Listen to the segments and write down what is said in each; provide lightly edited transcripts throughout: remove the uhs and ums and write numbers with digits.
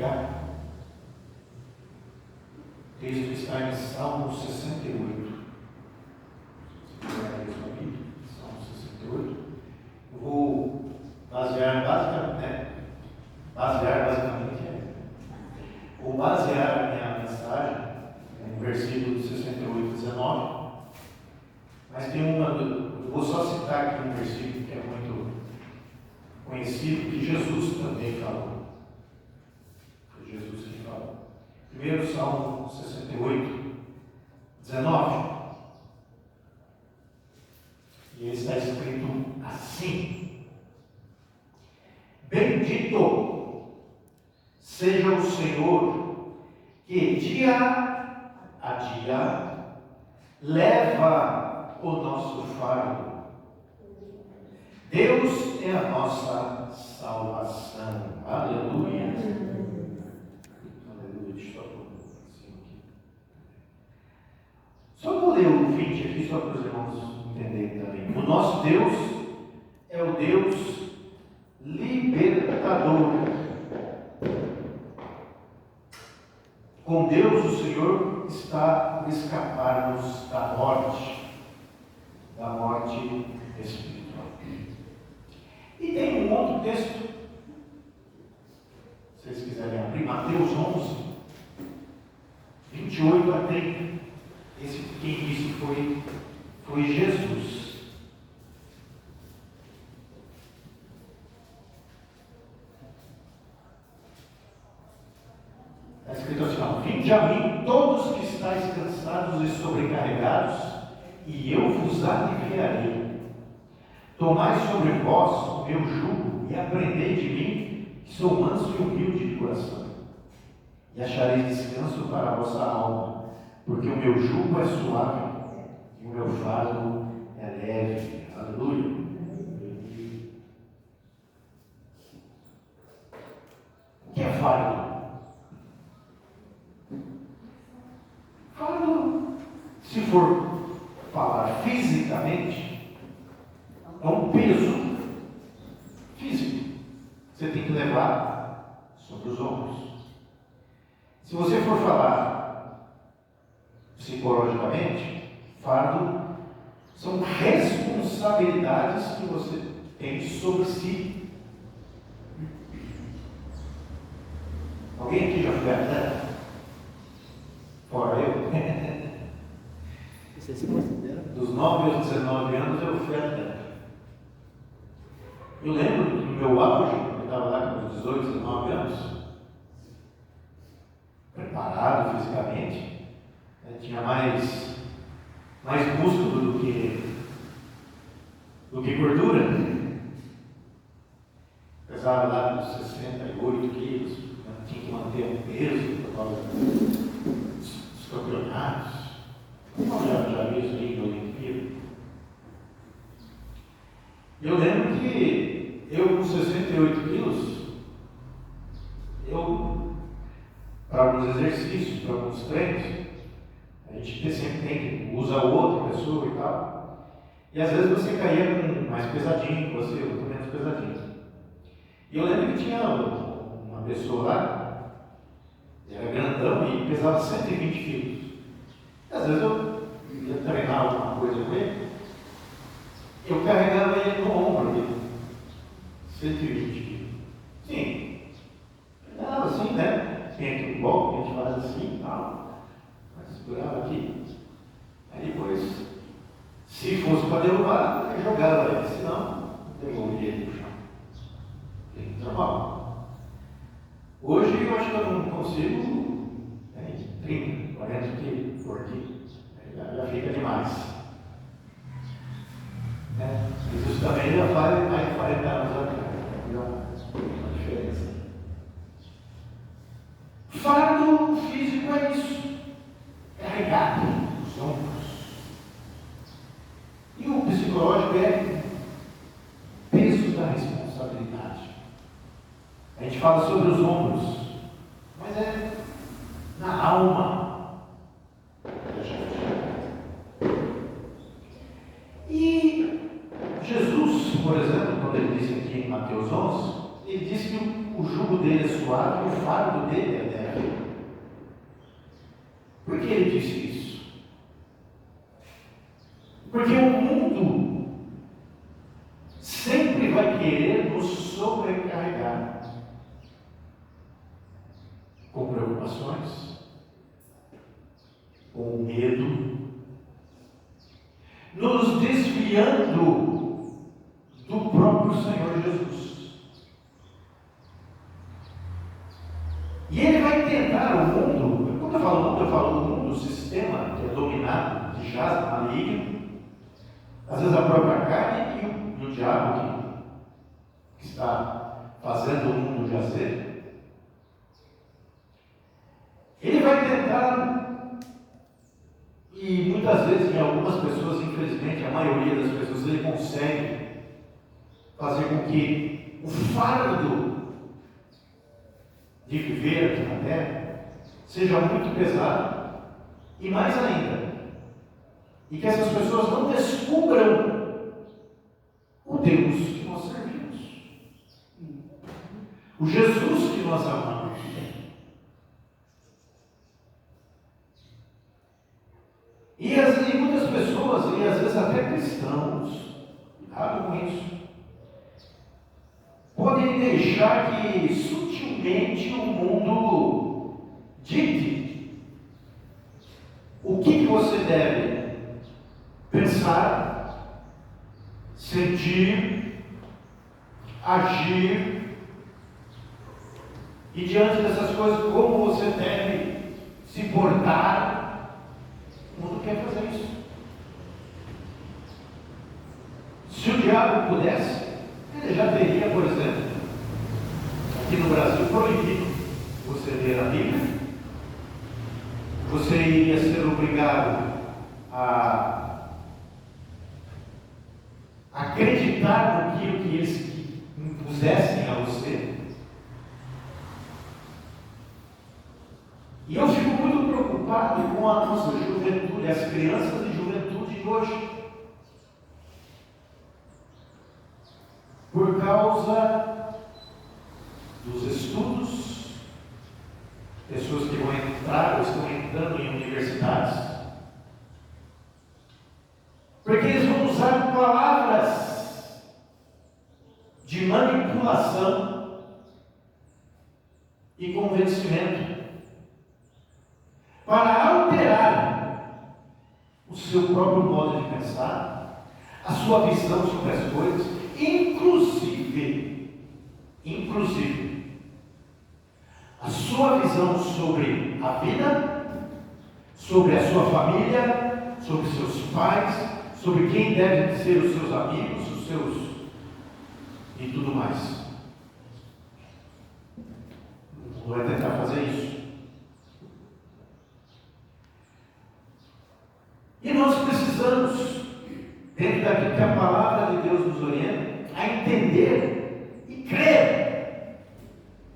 carregar. O texto está em Salmo 68. Se quiser ler sua Bíblia, Salmo 68. Eu vou basear a minha mensagem no versículo 68, 19. Mas tem eu vou só citar aqui um versículo que é muito conhecido, que Jesus também falou. Foi Jesus que falou. Primeiro Salmo 68, 19. E está escrito assim: Bendito seja o Senhor, que dia a dia leva o nosso fardo. Deus é a nossa salvação. Aleluia. Aleluia. Deixa eu aqui. Só vou ler o 20 aqui, só para os irmãos entenderem também. O nosso Deus é o Deus libertador. Com Deus o Senhor está a escapar-nos da morte espiritual. E tem um outro texto, se vocês quiserem abrir, Mateus 11, 28 a 30. Esse quem disse foi Jesus. Está escrito assim: Vinde a mim todos que estáis cansados e sobrecarregados, e eu vos aliviarei. Tomai sobre vós o meu jugo e aprendei de mim, que sou manso e humilde de coração, e achareis descanso para a vossa alma, porque o meu jugo é suave e o meu fardo é leve. Aleluia. O que é fardo? Fardo, se for falar fisicamente, é um peso físico. Você tem que levar sobre os ombros. Se você for falar psicologicamente, fardo são responsabilidades que você tem sobre si. Alguém aqui já foi atleta? Fora eu. Você se considera? Dos 9 aos 19 anos eu fui atleta. Eu lembro que no meu auge, eu estava lá com 18, 19 anos, preparado fisicamente, tinha mais músculo do que gordura. Pesava lá uns 68 quilos, tinha que manter um peso por causa dos campeonatos. Já vi isso aí na Olimpíada. Eu lembro que eu com 68 quilos, para alguns exercícios, para alguns treinos, a gente sempre tem que usar outra pessoa e tal. E às vezes você caía com mais pesadinho que você, ou com menos pesadinho. E eu lembro que tinha uma pessoa lá, ele era grandão e pesava 120 quilos. E às vezes eu ia treinar alguma coisa com ele, eu carregava ele no ombro dele, 120 quilos. Sim, pegava assim, né? Tem aqui um golpe, a gente faz assim e tal, mas segurava aqui. Aí depois, se fosse para derrubar, eu jogava ele, senão devolvia ele no chão. Normal. Hoje eu acho que eu não consigo 30, 40 quilos por aqui. Já fica demais. Isso também já faz mais de 40 anos atrás. Uma diferença. Fardo físico é isso. Carregado nos ombros. E o psicológico é peso da responsabilidade. A gente fala sobre os ombros, mas é na alma da gente. E Jesus, por exemplo, quando ele disse aqui em Mateus 11, ele disse que o jugo dele é suave e o fardo dele é leve. Por que ele disse isso? Porque o mundo sempre vai querer nos sobrecarregar com preocupações, com medo, nos desviando do próprio Senhor Jesus. E ele vai tentar o mundo, quando eu falo mundo, eu falo do mundo, o sistema que é dominado, que jaz no maligno, às vezes a própria carne e o diabo que está fazendo o mundo jazer. Ele vai tentar, e muitas vezes em algumas pessoas, infelizmente, a maioria das pessoas, ele consegue fazer com que o fardo de viver aqui na terra seja muito pesado, e mais ainda, e que essas pessoas não descubram o Deus que nós servimos, o Jesus que nós amamos. E muitas pessoas, e às vezes até cristãos, cuidado com isso, podem deixar que sutilmente o mundo dite o que você deve pensar, sentir, agir, e diante dessas coisas, como você deve se portar. O mundo quer fazer isso. Se o diabo pudesse, ele já teria, por exemplo, aqui no Brasil, proibido você ler a Bíblia. Você iria ser obrigado a acreditar naquilo que eles impusessem a você. E eu fico muito preocupado com a nossa juventude, as crianças e juventude de hoje. Por causa dos estudos, pessoas que vão entrar ou estão entrando em universidades, porque eles vão usar palavras de manipulação e convencimento para alterar o seu próprio modo de pensar, a sua visão sobre as coisas, inclusive, a sua visão sobre a vida, sobre a sua família, sobre seus pais, sobre quem devem ser os seus amigos, os seus e tudo mais. O mundo vai tentar fazer isso. E nós precisamos, dentro daquilo que a palavra de Deus nos orienta, a entender e crer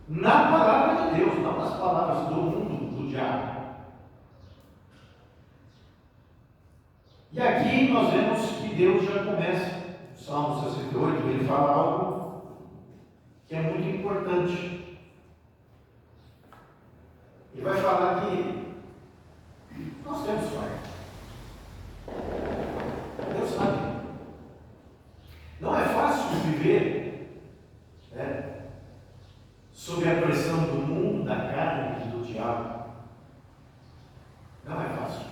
na palavra de Deus, não nas palavras do mundo, do diabo. E aqui nós vemos que Deus já começa, no Salmo 68, ele fala algo que é muito importante. Ele vai falar que nós temos pai. Deus sabe. Não é fácil viver sob a pressão do mundo, da carne e do diabo. Não é fácil.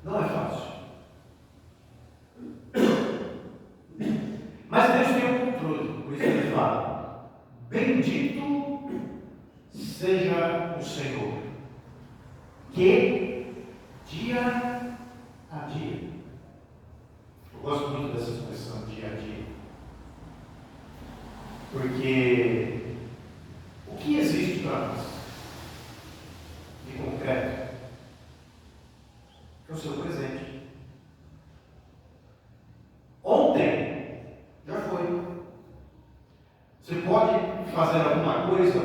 Não é fácil. Mas Deus tem o controle. Por isso ele fala: bendito seja o Senhor, que dia a dia. Eu gosto muito dessa expressão, dia a dia. Porque o que existe para nós de concreto é o seu presente. Ontem já foi. Você pode fazer alguma coisa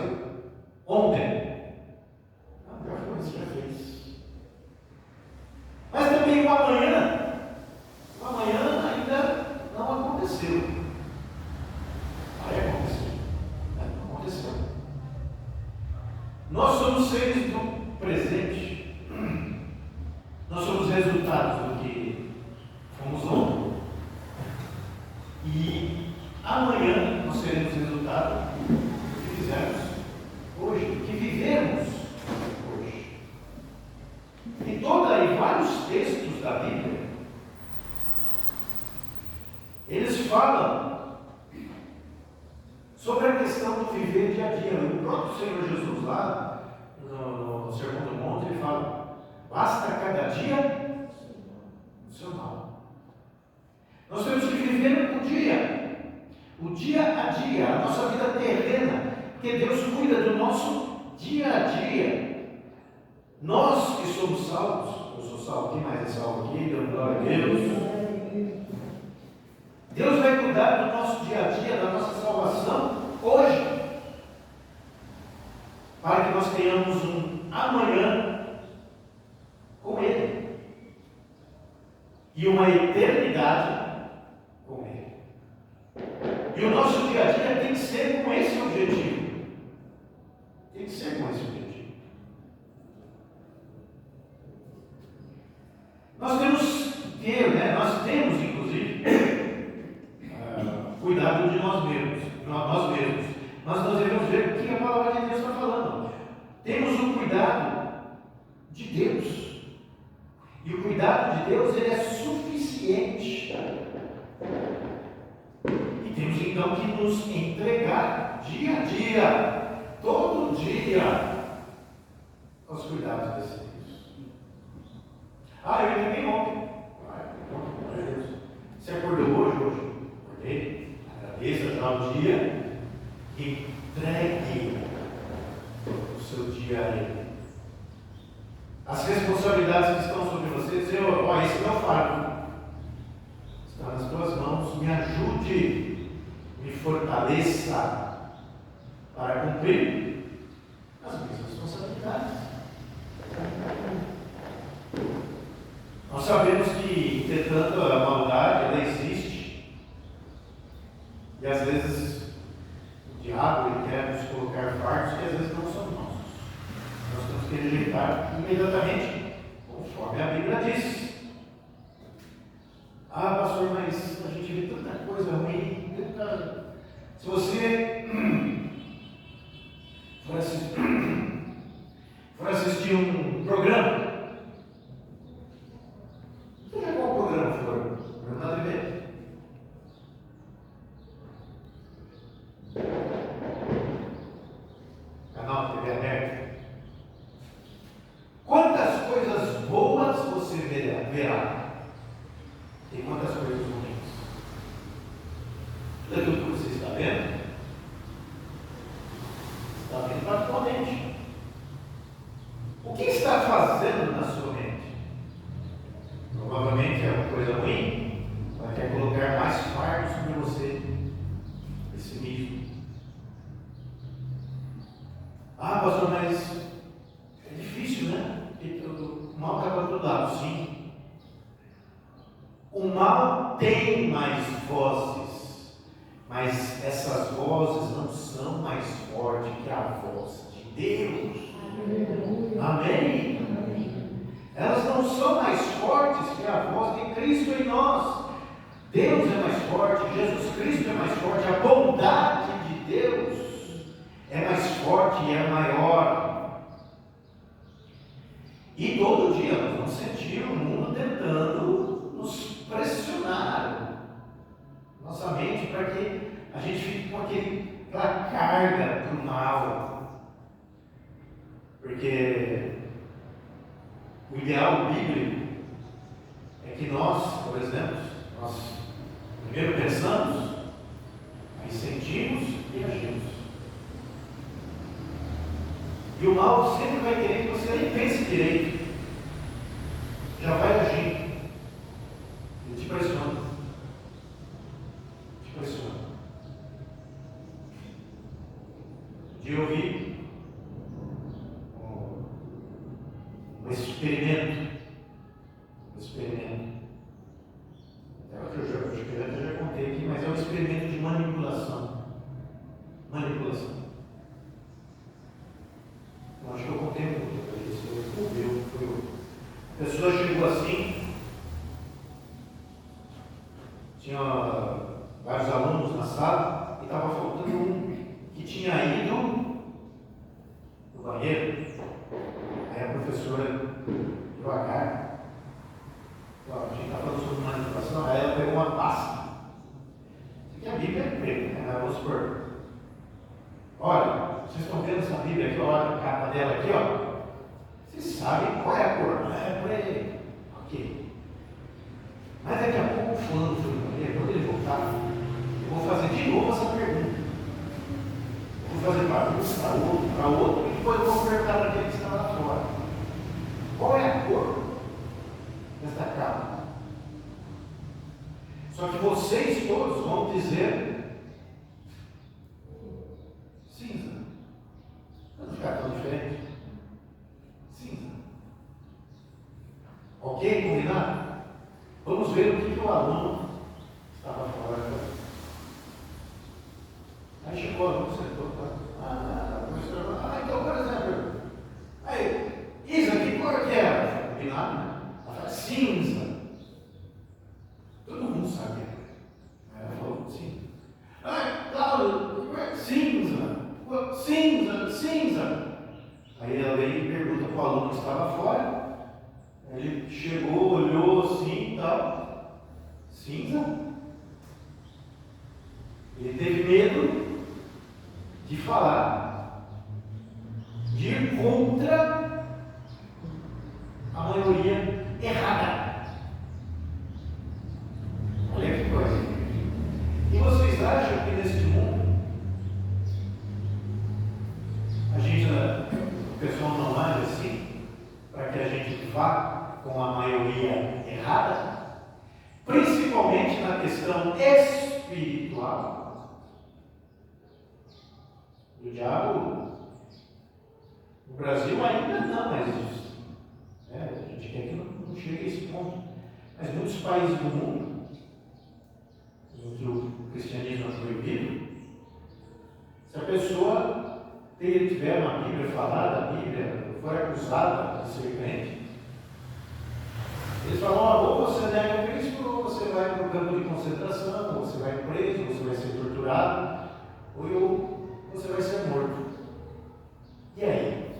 ontem? Não, já foi, você já fez. Mas também o amanhã ainda não aconteceu. Nós somos seres do presente. Nós somos resultados do que fomos ontem. E amanhã nós seremos resultado do que fizemos hoje, do que vivemos hoje. Tem vários textos da Bíblia. Eles falam sobre a questão do viver dia a dia. O próprio Senhor Jesus lá, no Sermão do Monte, ele fala: basta cada dia o seu mal. Nós temos que viver o dia a dia, a nossa vida terrena, porque Deus cuida do nosso dia a dia. Nós que somos salvos, eu sou salvo, quem mais é salvo aqui? Deu glória a Deus. Deus vai cuidar do nosso dia a dia, da nossa salvação hoje, para que nós tenhamos um amanhã com Ele e uma eternidade com Ele. E o nosso dia a dia tem que ser com esse objetivo. Tem que ser com esse objetivo. Nós temos inclusive cuidado de nós mesmos. Mas nós devemos ver o que a palavra de Deus está falando. Temos o cuidado de Deus. E o cuidado de Deus, ele é suficiente. E temos então que nos entregar dia a dia, todo dia, aos cuidados desse Deus. Eu entreguei ontem. Você acordou hoje? Acordei. Agradeça já o dia. Entregue o seu dia a Ele. As responsabilidades que estão sobre você, dizer: esse é o meu fardo. Está nas tuas mãos, me ajude, me fortaleça para cumprir as minhas responsabilidades. Nós sabemos que, entretanto, a maldade, ela existe. E às vezes o diabo, ele quer nos colocar fardos que às vezes não são nossos. Nós temos que rejeitar imediatamente, conforme a Bíblia diz. Pastor, mas a gente vê tanta coisa ruim, Se você for assistir um programa, seja qual programa for, programa da TV, canal TV aberto, quantas coisas boas você verá? E quantas coisas ruins? Tudo aquilo que você está vendo para a sua mente. O que está fazendo na sua mente? Provavelmente é uma coisa ruim. Ela quer colocar mais fardo sobre você, esse mesmo. Pastor, mas é difícil, né? Porque o mal está para todo lado, sim. O mal tem mais vozes, mas essas vozes não são mais fortes que a voz de Deus. Amém? Elas não são mais fortes que a voz de Cristo em nós. Deus é mais forte, Jesus Cristo é mais forte, a bondade de Deus é mais forte e é maior. E todo dia nós vamos sentir o mundo tentando nos pressionar nossa mente para que a gente fique com aquela carga para o mal. Porque o ideal bíblico é que nós, por exemplo, nós primeiro pensamos, aí sentimos e agimos. E o mal sempre vai querer que você nem pense direito. Já vai agir. Ele te pressiona. Um dia eu vi um experimento. Eu já contei aqui, mas é um experimento de manipulação. pessoa chegou assim, tinha vários alunos na sala e estava faltando um que tinha ido no banheiro. Aí a professora, devagar, a gente está falando sobre manipulação, aí ela pegou uma pasta. Isso aqui a Bíblia é preta, né? Vamos supor. Olha, vocês estão vendo essa Bíblia aqui, olha a capa dela aqui, ó. Vocês sabem qual é a cor? É preta. Ok. Mas daqui a pouco o fulano foi no banheiro, quando ele voltar, eu vou fazer de novo essa pergunta. Eu vou fazer para um, para outro, e depois eu vou perguntar para aquele que está lá fora. Qual é a cor desta capa? Só que vocês todos vão dizer cinza. Não ficar tão diferente. Cinza. Ok? Combinado? Vamos ver o que o aluno estava falando. Aí chegou o aluno, sentou. Então, por exemplo, aí, Isa, que cor que era? Combinado, né? Ela fala cinza. Todo mundo sabia. Ela falou cinza. Cláudio, cinza. Cinza. Aí ela veio e pergunta para o aluno que estava fora. Ele chegou, olhou assim e tal. Cinza. Ele teve medo de falar, de ir contra a maioria errada. Olha que coisa. E vocês acham que neste mundo o pessoal não age assim para que a gente vá com a maioria errada? Principalmente na questão espiritual. O diabo, no Brasil ainda não existe. A gente quer que não chegue a esse ponto. Mas muitos países do mundo, em que o cristianismo é proibido, se a pessoa tiver uma Bíblia falada, a Bíblia for acusada de ser crente, eles falam, ou você nega Cristo, ou você vai para o campo de concentração, ou você vai preso, ou você vai ser torturado, ou você vai ser morto. E aí?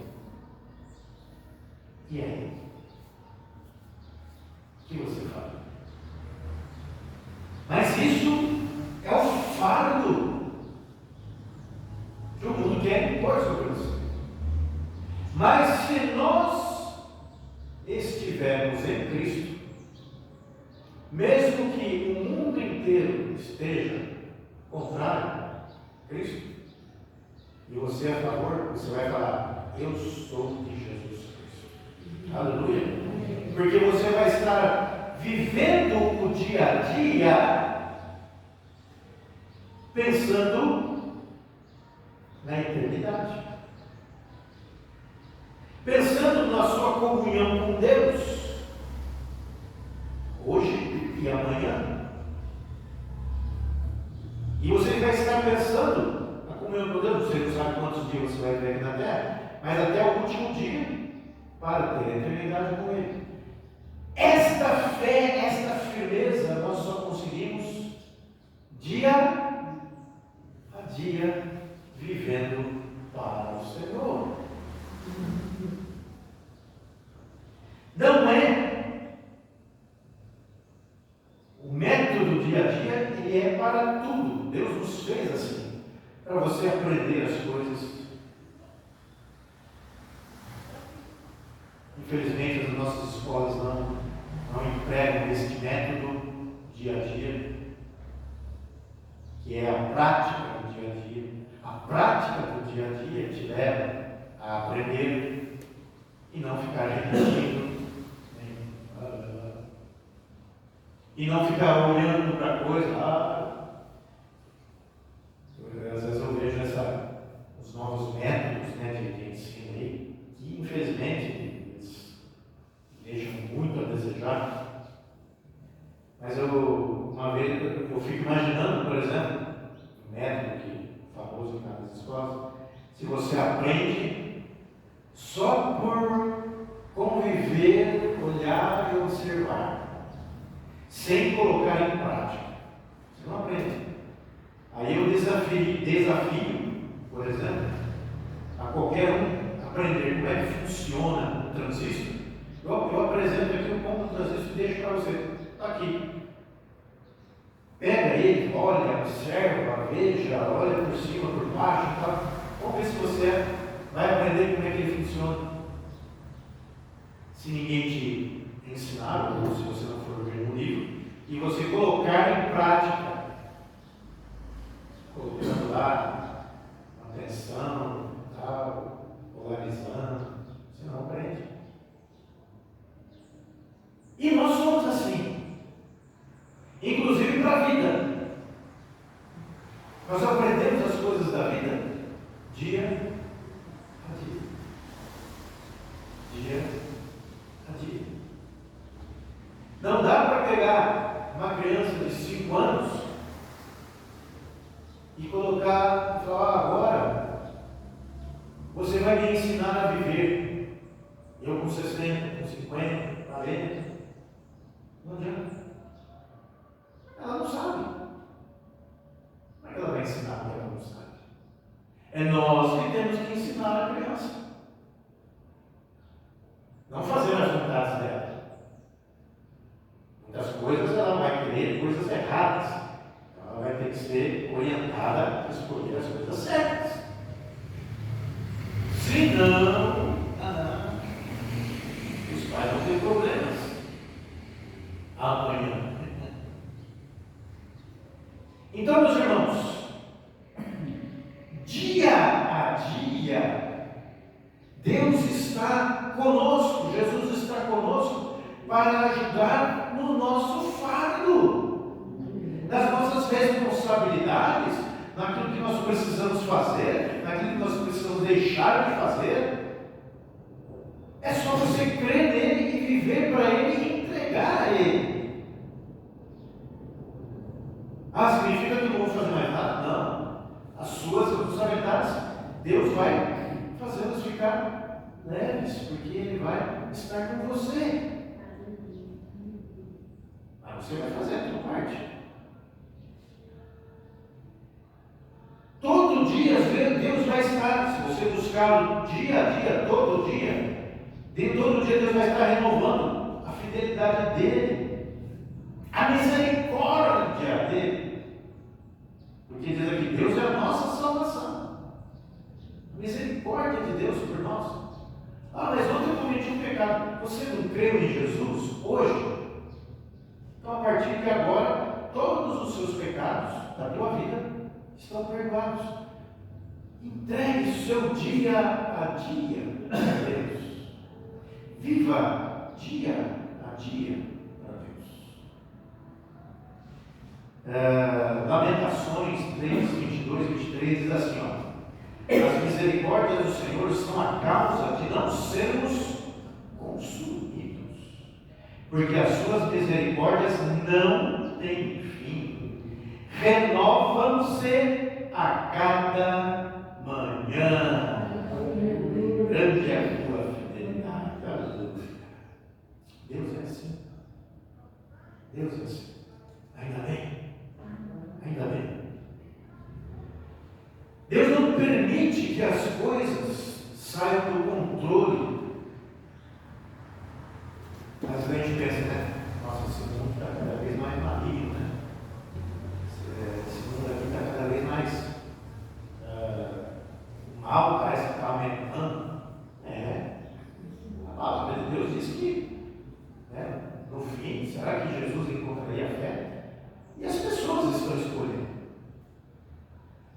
O que você faz? Mas isso é o fardo que o mundo quer impor sobre você. Mas se nós estivermos em Cristo, mesmo que o mundo inteiro esteja contrário a Cristo, e você é a favor, você vai falar, eu sou de Jesus Cristo. Aleluia. Porque você vai estar vivendo o dia a dia pensando na eternidade. Pensando na sua comunhão com Deus, hoje e amanhã. E você vai estar pensando na comunhão com Deus, você não sabe quantos dias você vai viver aqui na terra, mas até o último dia, para ter a eternidade com Ele. Esta fé, esta firmeza, nós só conseguimos dia a dia, vivendo para o Senhor. Não é o método dia a dia, ele é para tudo. Deus nos fez assim, para você aprender as coisas. Infelizmente, as nossas escolas não empregam este método dia a dia, que é a prática do dia a dia. A prática do dia a dia te leva a aprender e não ficar repetindo, e não ficar olhando para a coisa. Às vezes eu vejo os novos métodos de ensino aí, que infelizmente eles deixam muito a desejar. Mas uma vez eu fico imaginando, por exemplo, um método famoso em cada escola, se você aprende só por conviver, olhar e observar, sem colocar em prática. Você não aprende. Aí eu desafio, por exemplo, a qualquer um aprender como é que funciona o transistor. Eu apresento aqui o ponto do transistor e deixo para você. Está aqui. Pega ele, olha, observa, veja, olha por cima, por baixo e tal. Vamos ver se você vai aprender como é que ele funciona. Se ninguém te ensinar, ou se você não for ver um livro, e você colocar em prática, colocando lá atenção, tal, polarizando, você não aprende. E nós somos assim, inclusive para a vida. Nós aprendemos as coisas da vida dia a dia. Dia a dia. Não dá para pegar uma criança de 5 anos e colocar e falar: agora você vai me ensinar a viver. Eu com 60, com 50, 40. Não adianta. Ela não sabe. Como é que ela vai ensinar o que ela não sabe? É nós que temos que ensinar a criança. Não fazer as vontades dela. Muitas coisas ela vai querer coisas erradas. Ela vai ter que ser orientada a escolher as coisas certas. Senão, os pais vão ter problemas amanhã. Então, meus irmãos, dia a dia, Deus está conosco, Jesus está conosco para ajudar no nosso fardo, nas nossas responsabilidades, naquilo que nós precisamos fazer, naquilo que nós precisamos deixar de fazer. É só você crer nele e viver para ele e entregar a ele. Significa que eu não vou fazer mais nada? Não. As suas responsabilidades, Deus vai fazê-las ficar leves, porque Ele vai estar com você. Mas você vai fazer a sua parte. Todo dia, Deus vai estar, se você buscar dia a dia, todo dia Deus vai estar renovando a fidelidade dEle, a misericórdia dEle. Porque diz aqui, Deus é a nossa salvação. A misericórdia de Deus por nós. Mas ontem eu cometi um pecado. Você não creu em Jesus hoje? Então, a partir de agora, todos os seus pecados da tua vida estão perdoados. Entregue o seu dia a dia a Deus. Viva dia a dia para Deus. Lamentações 3, 22 e 23 diz assim: as misericórdias do Senhor são a causa de não sermos consumidos, porque as suas misericórdias não têm fim, renovam-se a cada manhã. Grande é a tua fidelidade. Deus é assim. Deus é assim. Ainda bem. Ainda bem. Deus não permite que as coisas saiam do controle. Às vezes a gente pensa, né? Nossa, esse mundo está cada vez mais maligno, né? Esse mundo aqui está cada vez mais. O mal parece que está aumentando. A palavra de Deus diz que, no fim, será que Jesus encontraria a fé? E as pessoas estão escolhendo.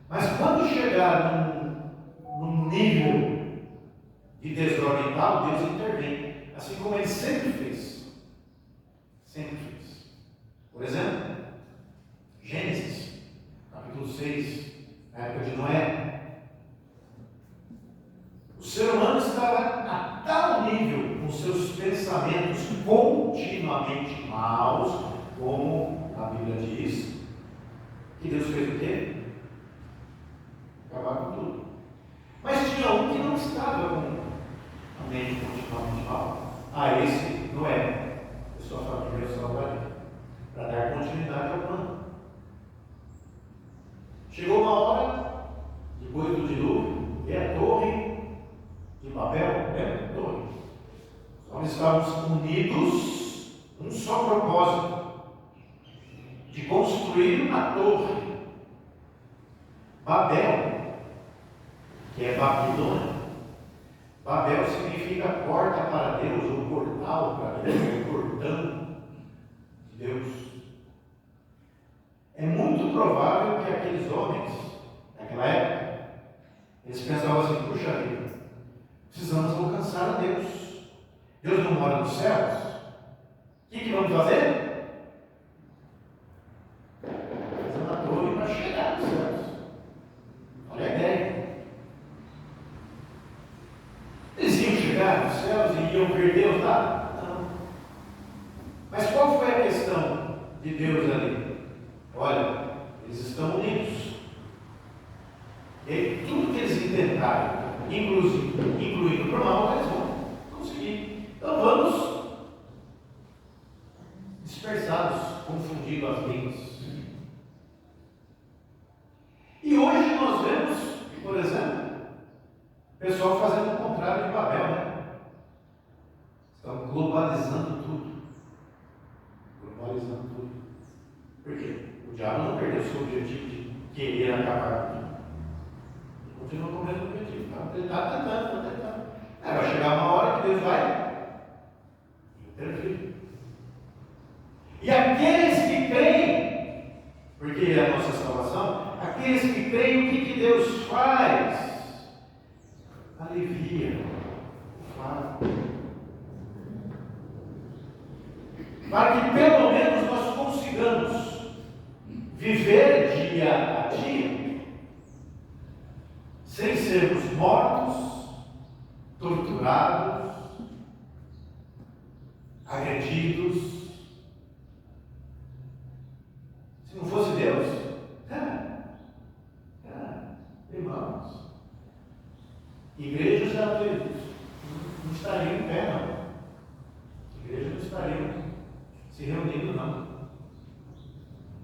Mas quando chegar num nível de desordem tal, Deus intervém. Assim como Ele sempre fez. Sempre fez. Por exemplo, Gênesis, capítulo 6, na época de Noé. O ser humano estava a tal nível com seus pensamentos continuamente maus, como a Bíblia diz, que Deus fez o quê? Acabar com tudo. Mas tinha um que não estava com a mente continuamente mal. a esse Noé e sua família eu salvarei, para dar continuidade ao plano. Chegou uma hora, depois do dilúvio, e a torre de Babel, lembra? A torre. Os homens estavam unidos num só propósito, de construir uma torre. Babel, que é Babilônia. Babel significa porta para Deus, ou portal para Deus, ou portão de Deus. É muito provável que aqueles homens, naquela época, eles pensavam assim: puxa vida, precisamos alcançar a Deus. Deus não mora nos céus. O que vamos fazer? Fazer uma torre para chegar nos céus. Olha a ideia. Eles iam chegar nos céus e iam ver Deus lá? Não. Mas qual foi a questão de Deus ali? Olha, eles estão unidos. E tudo que eles intentaram, incluindo para o mal, eles vão conseguir. Então vamos dispersados, confundindo as línguas. E hoje nós vemos, por exemplo, o pessoal fazendo o contrário de Babel, né? Estão globalizando tudo. Globalizando tudo. Por quê? O diabo não perdeu o seu objetivo de querer acabar com tudo. Ele continua com o mesmo objetivo. Ele está tentando. Vai chegar uma hora que Deus vai intervir. E aqueles que creem, porque é a nossa salvação, aqueles que creem, o que Deus faz? Alivia o fardo. Para que pelo menos nós consigamos viver dia a dia, sem sermos mortos, torturados, agredidos. Se não fosse Deus, irmãos, igrejas gratuitas não estariam em pé, não. Igrejas não estariam se reunindo, não.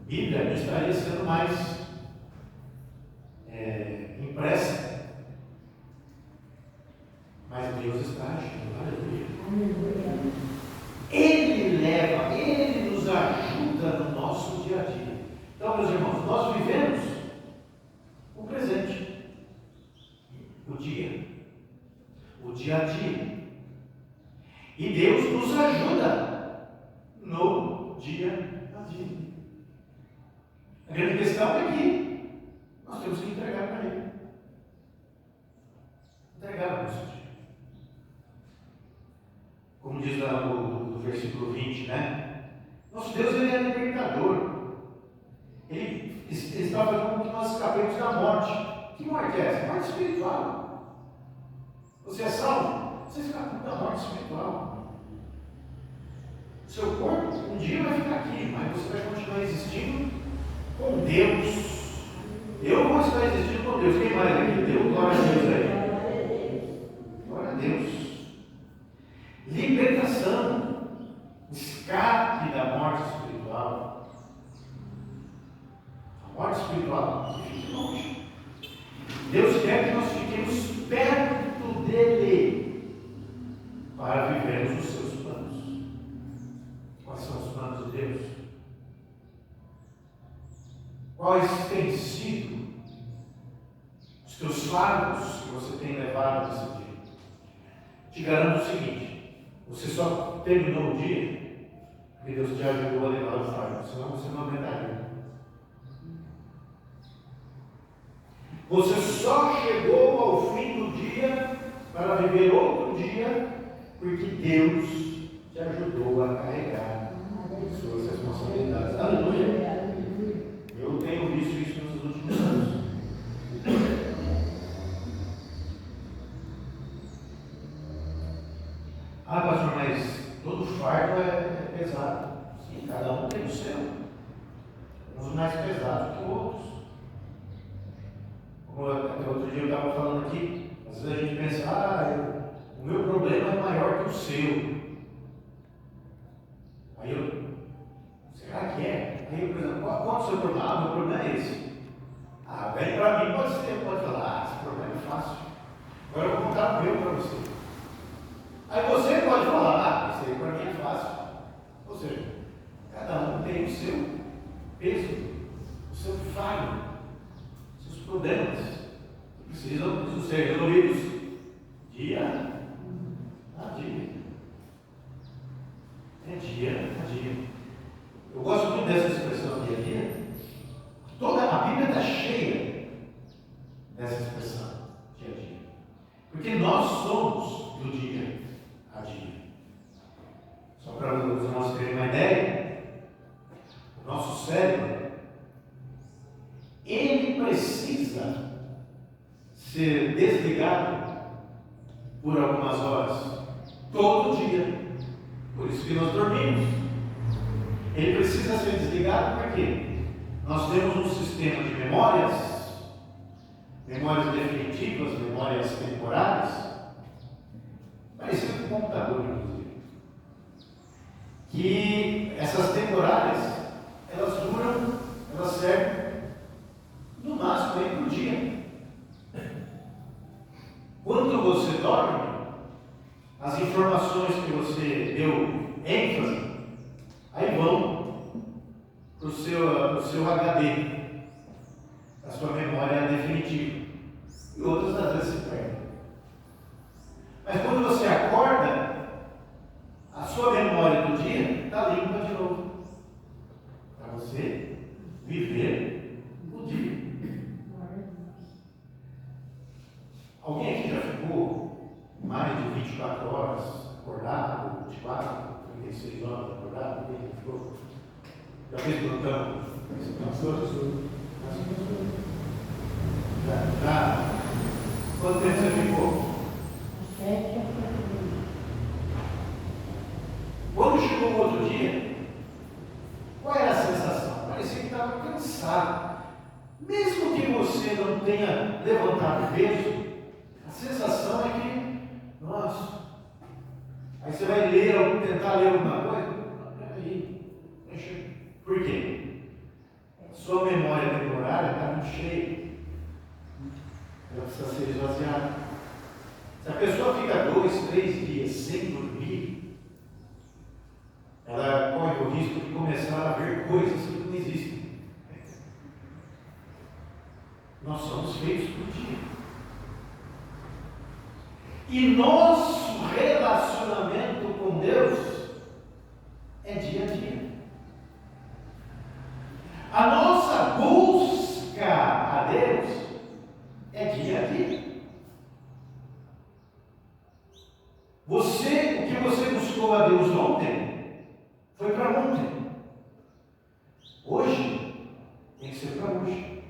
Bíblia não estaria sendo mais impressa. Mas Deus está agindo, aleluia. Ele nos ajuda no nosso dia a dia. Então, meus irmãos, nós vivemos o presente, o dia a dia. E Deus nos ajuda no dia a dia. A grande questão é que nós temos que entregar para Ele. Entregar o nosso dia. Como diz lá no versículo 20, né? Nosso Deus, Ele é libertador. Ele está fazendo com que nós escapemos da morte. Que morte é essa? Morte espiritual. Você é salvo? Você escapa da morte espiritual. Seu corpo um dia vai ficar aqui, mas você vai continuar existindo com Deus. Eu vou estar existindo com Deus. Quem mais aqui? Deus, glória a Deus aí. Glória a Deus. Libertação, escape da morte espiritual. A morte espiritual que fique longe. Deus quer que nós fiquemos perto dele para vivermos os seus planos. Quais são os planos de Deus? Quais têm sido os teus fardos que você tem levado nesse dia? Te garanto o seguinte: você só terminou o dia porque Deus te ajudou a levar o fardo, senão você não aguentaria. Você só chegou ao fim do dia para viver outro dia porque Deus te ajudou a carregar suas responsabilidades. Aleluia! Eu tenho visto isso nos últimos anos. Ah, pastor, mas todo fardo é pesado. Sim, cada um tem o seu. Uns mais pesados que outros. Como até outro dia eu estava falando aqui, às vezes a gente pensa, o meu problema é maior que o seu. problema? Ah, meu problema é esse. Ah, bem, para mim pode falar, esse problema é fácil. Agora eu vou contar o meu para você. Aí você pode falar, isso aí para mim é fácil. Ou seja, cada um tem o seu peso, o seu fardo, os seus problemas, que precisam ser resolvidos dia a dia. É dia a dia. Eu gosto muito dessa expressão dia a dia. Toda a Bíblia está cheia dessa expressão dia a dia. Porque nós somos do dia a dia. Só para os irmãos terem uma ideia, o nosso cérebro, ele precisa ser desligado por algumas horas, todo dia. Por isso que nós dormimos. Ele precisa ser desligado porque nós temos um sistema de memórias definitivas, memórias temporárias, parecido com um computador, inclusive. Que essas temporárias, elas servem no máximo aí por dia. Quando você dorme, as informações que você deu ênfase, aí vão para o seu HD, a sua memória definitiva. E outras às vezes se perdem. Mas quando você acorda, a sua memória do dia está limpa de novo. Para você viver o dia. Alguém aqui já ficou mais de 24 horas acordado, 24, 36 horas acordado? Alguém já ficou? Já fez plantão? Já? Quanto tempo você ficou? 7 a 4 Quando chegou o outro dia, qual era a sensação? Parecia que estava cansado. Mesmo que você não tenha levantado peso, a sensação é que, nossa, aí você vai ler ou tentar ler alguma coisa, peraí, por quê? A sua memória temporária está muito cheia, ela precisa ser esvaziada. Se a pessoa fica 2, 3 dias sem dormir, ela corre o risco de começar a ver coisas que não existem. Nós somos feitos por dia. E nosso relacionamento com Deus é dia a dia. A nossa busca a Deus é dia a dia. O que você buscou a Deus ontem, foi para ontem. Hoje, tem que ser para hoje.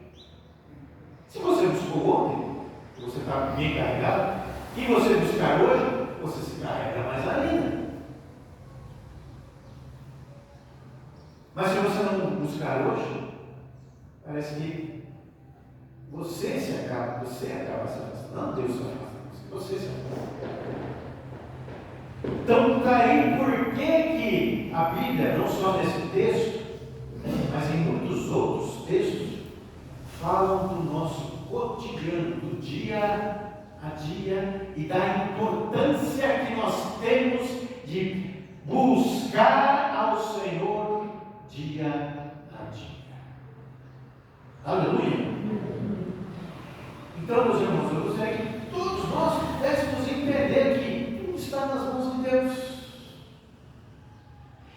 Se você buscou ontem, você está bem carregado, e você buscar hoje, você se carrega mais ainda. Mas se você não buscar hoje, parece que você acaba se afastando. Não Deus se afasta, você se afasta. Então está aí por que a Bíblia, não só nesse texto, mas em muitos outros textos, falam do nosso cotidiano, do dia a dia e da importância que nós temos de buscar ao Senhor dia a dia. Aleluia! Então, meus irmãos, eu gostaria que todos nós pudéssemos entender que tudo está nas mãos de Deus.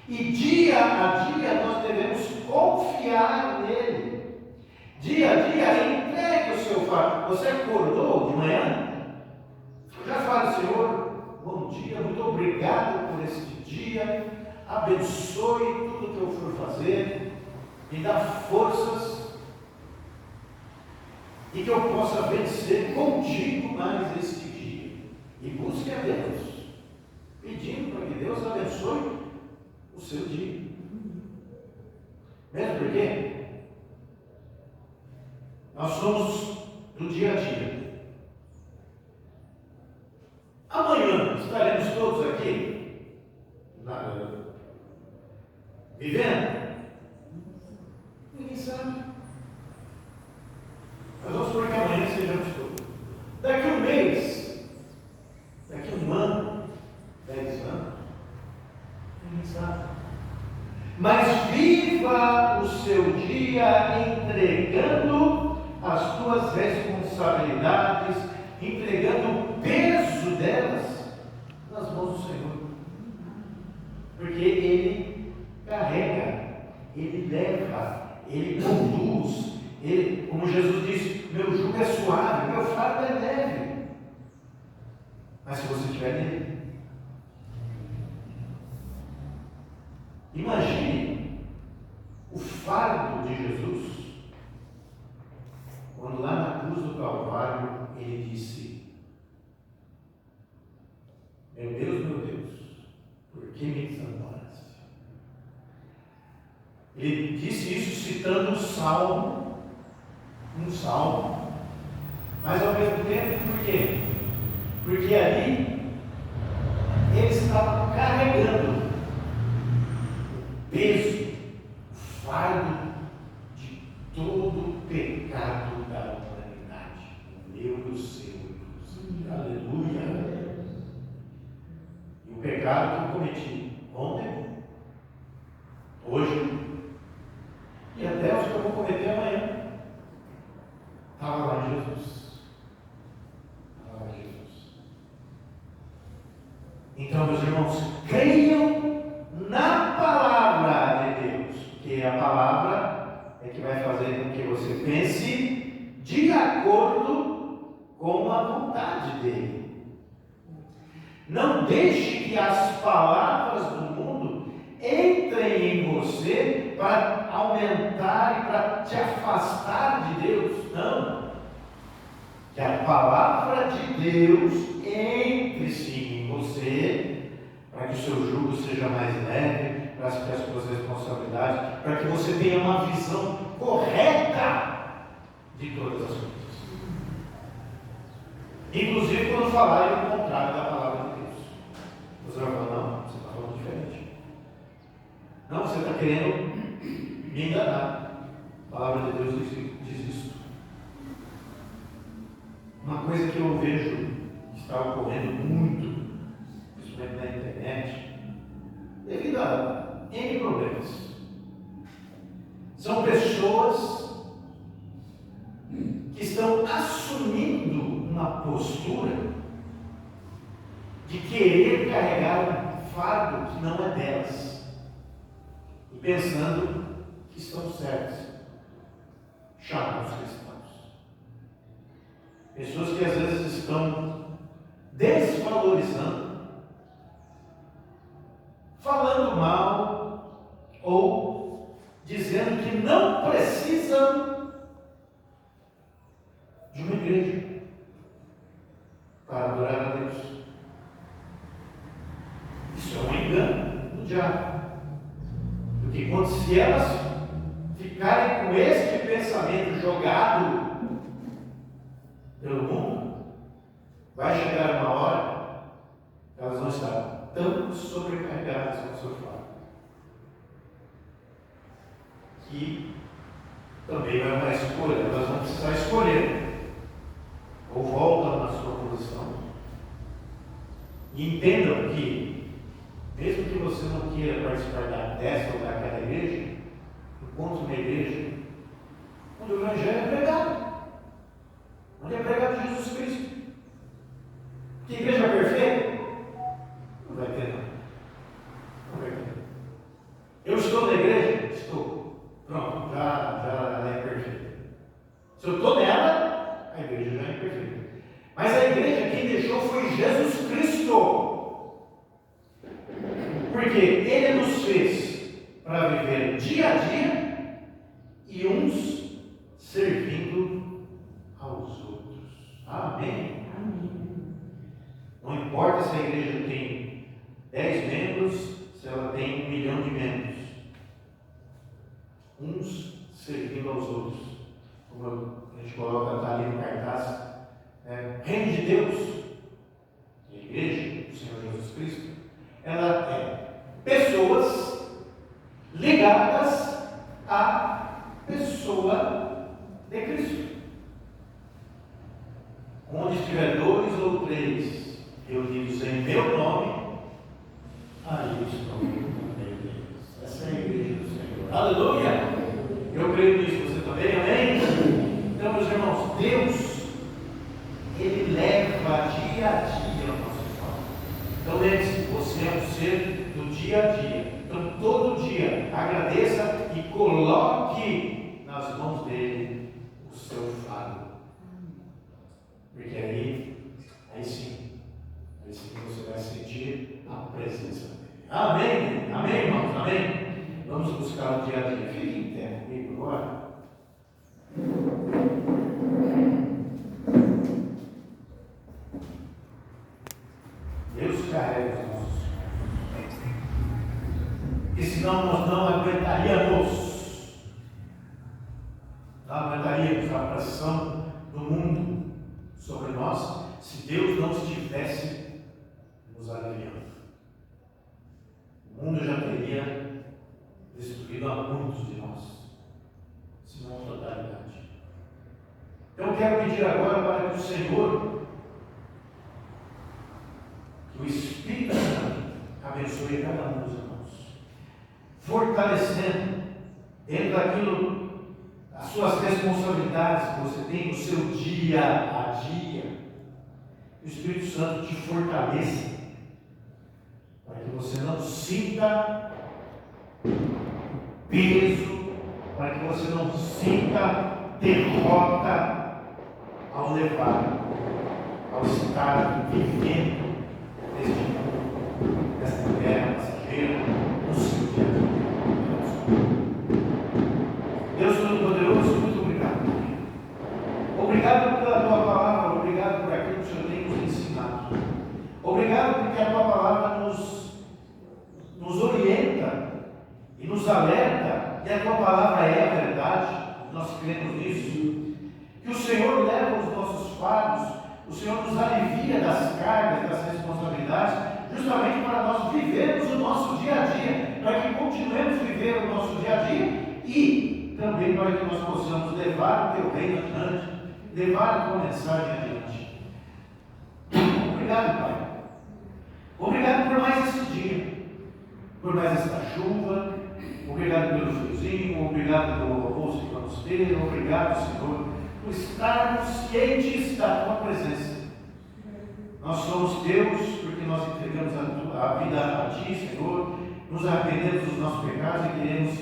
E dia a dia nós devemos confiar nele. Dia a dia, entregue o seu fardo. Você acordou de manhã? Já fala, Senhor, bom dia, muito obrigado por este dia. Abençoe tudo que eu for fazer. Me dá forças. E que eu possa vencer contigo mais este dia. E busque a Deus, pedindo para que Deus abençoe o seu dia. Mesmo porque nós somos do dia a dia. Amanhã estaremos todos aqui vivendo? Ninguém sabe. dia entregando as tuas responsabilidades, entregando o peso delas nas mãos do Senhor. Porque Ele carrega, Ele leva, Ele conduz. Ele, como Jesus disse, meu jugo é suave, meu fardo é leve. Mas se você estiver nele, imagine o fardo de Jesus, quando lá na cruz do Calvário Ele disse: meu Deus, por que me desamparaste? Ele disse isso citando um salmo, mas ao mesmo tempo, por quê? Porque ali ele estava carregando o peso, o fardo de todo o pecado da humanidade, o meu e o seu, inclusive. Aleluia! E o pecado que eu cometi ontem, hoje e até os que eu vou cometer amanhã, estava lá em Jesus. Então, meus irmãos, creiam na palavra de Deus, porque a palavra é que vai fazer com que você pense de acordo com a vontade dele. Não deixe que as palavras do mundo entrem em você para aumentar e para te afastar de Deus. Não. Que a palavra de Deus entre sim em você, para que o seu jugo seja mais leve, para que as suas responsabilidades, para que você tenha uma visão correta de todas as coisas. Inclusive quando falarem o contrário da palavra de Deus. Você vai falar: não, você está falando diferente. Não, você está querendo me enganar. A palavra de Deus diz isso. Uma coisa que eu vejo que está ocorrendo muito, principalmente na internet, devido a N problemas, são pessoas que estão assumindo uma postura de querer carregar um fardo que não é delas e pensando que estão certas, chamam os cristãos. Pessoas que às vezes estão desvalorizando, falando mal ou dizendo que não precisam de uma igreja para adorar a Deus. Isso é um engano do diabo. Porque quando se elas ficarem com este pensamento jogado pelo mundo, vai chegar uma hora que elas vão estar tão sobrecarregadas com o seu fardo que também vai uma escolha, elas vão precisar escolher: ou voltam na sua posição e entendam que, mesmo que você não queira participar desta ou daquela igreja, encontre uma igreja onde o Evangelho é pregado, onde é pregado Jesus Cristo. Que igreja perfeita? Não vai ter, não vai ter. Eu estou na igreja? Estou. Pronto, já é perfeita. Se eu estou nela, a igreja já é perfeita. Mas a igreja quem deixou foi Jesus Cristo. Porque Ele nos fez para viver dia a dia e uns servindo aos outros. Amém? Amém. Não importa se a igreja tem 10 membros, se ela tem 1 milhão de membros. Uns servindo aos outros. Como a gente coloca, está ali no cartaz, Reino de Deus, a igreja do Senhor Jesus Cristo, ela é pessoas ligadas à pessoa de Cristo. Onde estiver 2 ou 3 reunidos em meu nome, aí estou no meio deles. Essa é a igreja do Senhor. Aleluia! Eu creio nisso. dia a dia ao nosso redor. Então lembre-se, você é um ser do dia a dia. Então todo dia agradeça e coloque nas mãos dele o seu fardo. Porque aí sim você vai sentir a presença dele. Amém? Amém, irmãos? Amém? Vamos buscar o dia a dia. Fique em pé comigo agora. Deus carrega os nossos sonhos. E senão nós não aguentaríamos. Não aguentaríamos a pressão do mundo sobre nós se Deus não estivesse nos aliviando. O mundo já teria destruído a muitos de nós, se não a totalidade. Então eu quero pedir agora para que o Senhor, que o Espírito Santo abençoe cada um dos irmãos, fortalecendo dentro daquilo, as suas responsabilidades que você tem no seu dia a dia. Que o Espírito Santo te fortaleça, para que você não sinta peso, para que você não sinta derrota ao estar vivendo neste mundo, nesta guerra passageira, no seu dia a dia. Deus Todo-Poderoso, muito obrigado. Obrigado pela tua palavra, obrigado por aquilo que o Senhor tem nos ensinado. Obrigado porque a tua palavra nos orienta e nos alerta, e a tua palavra é a verdade, nós cremos nisso. Que o Senhor leva os nossos fardos, o Senhor nos alivia das cargas, das responsabilidades, justamente para nós vivermos o nosso dia a dia, para que continuemos a viver o nosso dia a dia e também para que nós possamos levar o teu reino adiante, levar a tua mensagem adiante. Obrigado, Pai. Obrigado por mais esse dia, por mais esta chuva, obrigado pelo friozinho, obrigado pelo almoço que vamos ter, obrigado, Senhor, por estarmos cientes da tua presença. Nós somos teus porque nós entregamos a vida a ti, Senhor, nos arrependemos dos nossos pecados e queremos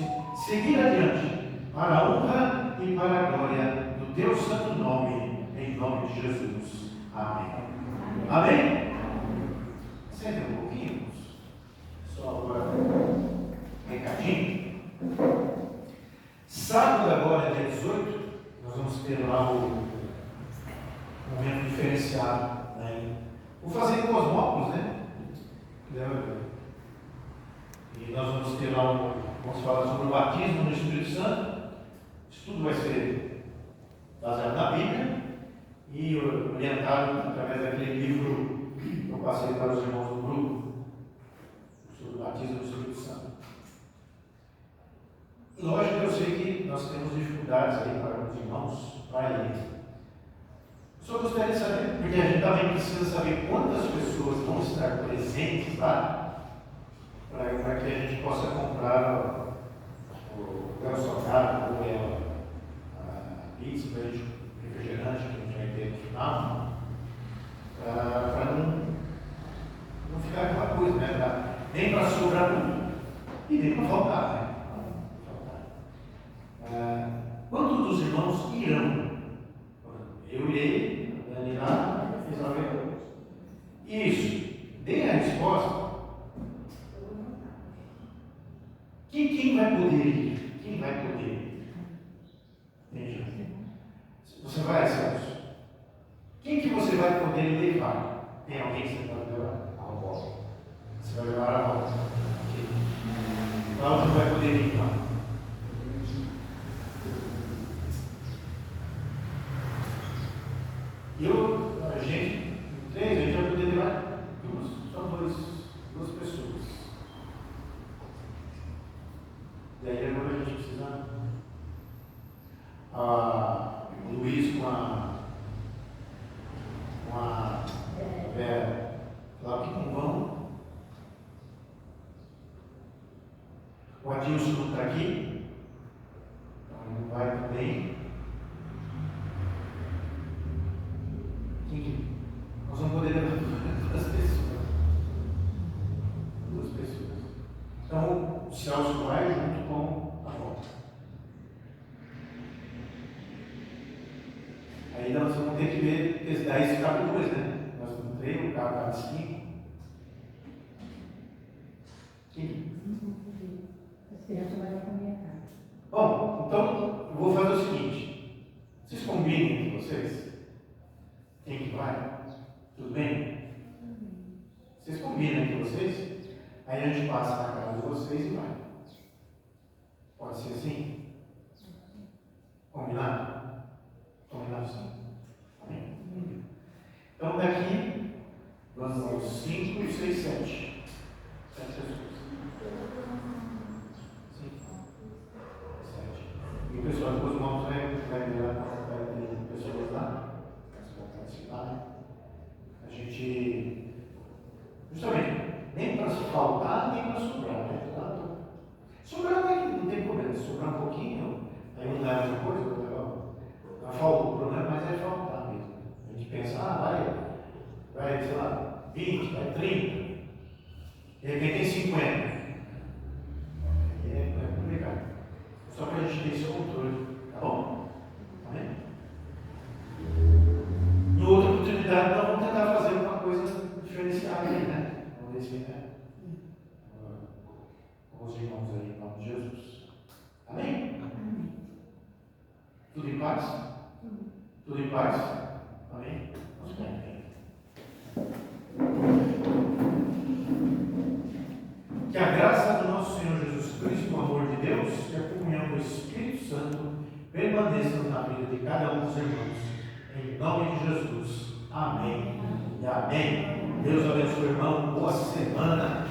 seguir adiante para a honra e para a glória do teu santo nome, em nome de Jesus. Amém. Amém? Senta um pouquinho, só agora um recadinho. Sábado agora, dia 18, nós vamos ter lá o momento diferenciado. Vou fazer com Cosmópolis, né? E nós vamos ter lá vamos falar sobre o batismo no Espírito Santo. Isso tudo vai ser baseado na Bíblia e orientado através daquele livro que eu passei para os irmãos do grupo sobre o batismo no Espírito Santo. Lógico que eu sei que nós temos dificuldades aí para os irmãos para ir. Só gostaria de saber, porque a gente também precisa saber quantas pessoas vão estar presentes lá, para que a gente possa comprar o salgado ou a pizza, para a gente, refrigerante, que a gente vai ter no final, para não ficar aquela coisa, né? Nem para sobrar muito e nem para faltar, né? Quantos dos irmãos irão? Eu irei, a Dani lá, fiz a pergunta. Isso, dê a resposta. Quem vai poder ir? Quem vai poder ir? Veja. Você vai, Celso? Quem que você vai poder levar? Tem alguém que você pode levar? A avó. Você vai levar a avó. Cláudio vai poder ir lá. A gente vai poder levar duas pessoas. E aí agora a gente precisa. O Luiz com a Vera. Claro que não vão. O Adilson não está aqui. Então ele não vai também. Nós vamos poder levar Porque daí cabe 2, né? Nós temos 3, o carro cabe 5. As crianças vão para a minha casa. Bom, então eu vou fazer o seguinte. Vocês combinem entre vocês? Quem que vai? Tudo bem? Vocês combinam entre vocês? Aí a gente passa na casa de vocês e vai. Pode ser assim? Combinado? Combinado sim. Amém? Então daqui, vamos aos 5, 6, 7. 7 pessoas. 5, 7. E o pessoal dos mãos vai virar para ter pessoas lá. Para participar, né? A gente, justamente, nem para se faltar, nem para sobrar, né? Sobrar não tem problema, se sobrar um pouquinho, aí um leva uma coisa, outro leva. Falta o problema, mas é faltar mesmo. A gente pensa, vai, sei lá, 20, vai 30, de repente tem 50. É complicado. Só para a gente ter esse controle, tá bom? Amém? Em outra oportunidade, nós vamos tentar fazer uma coisa diferenciada aí, né? Vamos ver se, né? Os irmãos aí, em nome de Jesus. Amém? Tudo em paz? Tudo em paz? Amém? Vamos bem. Que a graça do nosso Senhor Jesus Cristo, o amor de Deus e a comunhão do Espírito Santo permaneçam na vida de cada um dos irmãos. Em nome de Jesus. Amém. E amém. Deus abençoe, irmão. Boa semana.